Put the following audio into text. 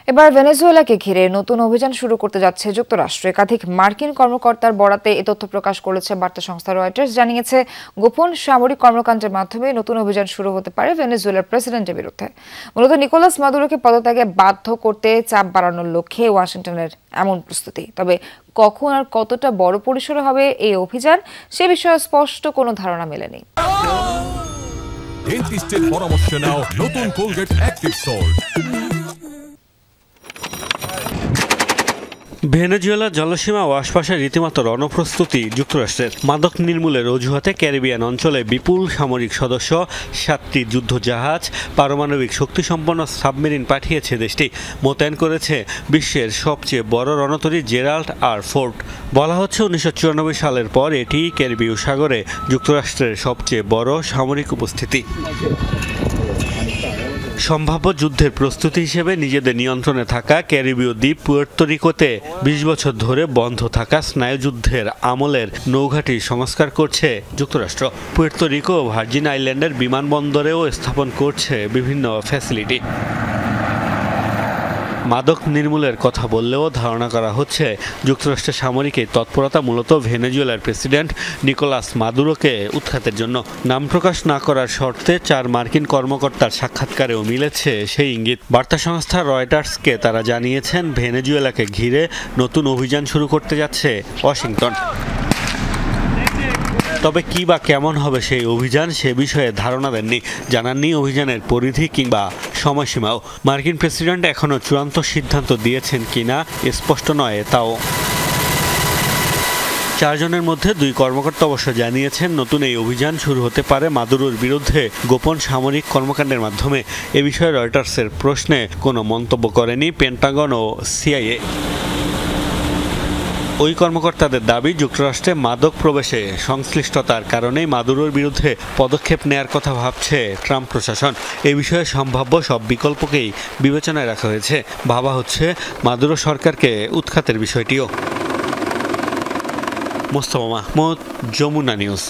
এবার ভেনেজুয়েলাকে ঘিরে নতুন অভিযান শুরু করতে যাচ্ছে যুক্তরাষ্ট্র। একাধিক মার্কিন কর্মকর্তার বরাতে এ তথ্য প্রকাশ করেছে বার্তা সংস্থা রয়টার্স। জানিয়েছে, গোপন সামরিক কর্মকাণ্ডের মাধ্যমে নতুন অভিযান শুরু হতে পারে ভেনেজুয়েলার প্রেসিডেন্টের বিরুদ্ধে। মূলত নিকোলাস মাদুরোকে পদত্যাগে বাধ্য করতে চাপ বাড়ানোর লক্ষ্যে ওয়াশিংটনের এমন প্রস্তুতি। তবে কখন আর কতটা বড় পরিসরে হবে এই অভিযান, সে বিষয়ে স্পষ্ট কোনো ধারণা মেলেনি। ডেন্টিস্টের পরামর্শ নাও নতুন কোলগেট অ্যাক্টিভ সল্ট। ভেনেজুয়েলার জলসীমা ও আশপাশে রীতিমতো রণপ্রস্তুতি যুক্তরাষ্ট্রের। মাদক নির্মূলের অজুহাতে ক্যারিবিয়ান অঞ্চলে বিপুল সামরিক সদস্য, 7টি যুদ্ধজাহাজ, পারমাণবিক শক্তিসম্পন্ন সাবমেরিন পাঠিয়েছে দেশটি। মোতায়েন করেছে বিশ্বের সবচেয়ে বড় রণতরী জেরাল্ড আর ফোর্ট। বলা হচ্ছে 1994 সালের পর এটি ক্যারিবীয় সাগরে যুক্তরাষ্ট্রের সবচেয়ে বড় সামরিক উপস্থিতি। সম্ভাব্য যুদ্ধের প্রস্তুতি হিসেবে নিজেদের নিয়ন্ত্রণে থাকা ক্যারিবীয় দ্বীপ পুয়ের্তো রিকোতে 20 বছর ধরে বন্ধ থাকা স্নায়ুযুদ্ধের আমলের নৌঘাঁটি সংস্কার করছে যুক্তরাষ্ট্র। পুয়ের্তো রিকো ও ভার্জিন আইল্যান্ডের বিমানবন্দরেও স্থাপন করছে বিভিন্ন ফ্যাসিলিটি। মাদক নির্মূলের কথা বললেও ধারণা করা হচ্ছে যুক্তরাষ্ট্রের সামরিক এই তৎপরতা মূলত ভেনেজুয়েলার প্রেসিডেন্ট নিকোলাস মাদুরোকে উৎখাতের জন্য। নাম প্রকাশ না করার শর্তে 4 মার্কিন কর্মকর্তার সাক্ষাৎকারেও মিলেছে সেই ইঙ্গিত। বার্তা সংস্থা রয়টার্সকে তারা জানিয়েছেন, ভেনেজুয়েলাকে ঘিরে নতুন অভিযান শুরু করতে যাচ্ছে ওয়াশিংটন। তবে কি বা কেমন হবে সেই অভিযান, সে বিষয়ে ধারণা দেননি, জানাননি অভিযানের পরিধি কিংবা সময়সীমাও। মার্কিন প্রেসিডেন্ট এখনও চূড়ান্ত সিদ্ধান্ত দিয়েছেন কিনা স্পষ্ট নয় তাও। 4 জনের মধ্যে 2 কর্মকর্তা অবশ্য জানিয়েছেন, নতুন এই অভিযান শুরু হতে পারে মাদুরোর বিরুদ্ধে গোপন সামরিক কর্মকাণ্ডের মাধ্যমে। এ বিষয়ে রয়টার্সের প্রশ্নে কোনো মন্তব্য করেনি পেন্টাগন ও সিআইএ। ওই কর্মকর্তাদের দাবি, যুক্তরাষ্ট্রে মাদক প্রবেশে সংশ্লিষ্টতার কারণেই মাদুরোর বিরুদ্ধে পদক্ষেপ নেয়ার কথা ভাবছে ট্রাম্প প্রশাসন। এ বিষয়ে সম্ভাব্য সব বিকল্পকেই বিবেচনায় রাখা হয়েছে। ভাবা হচ্ছে মাদুরো সরকারকে উৎখাতের বিষয়টিও। মোস্তফা মাহমুদ, যমুনা নিউজ।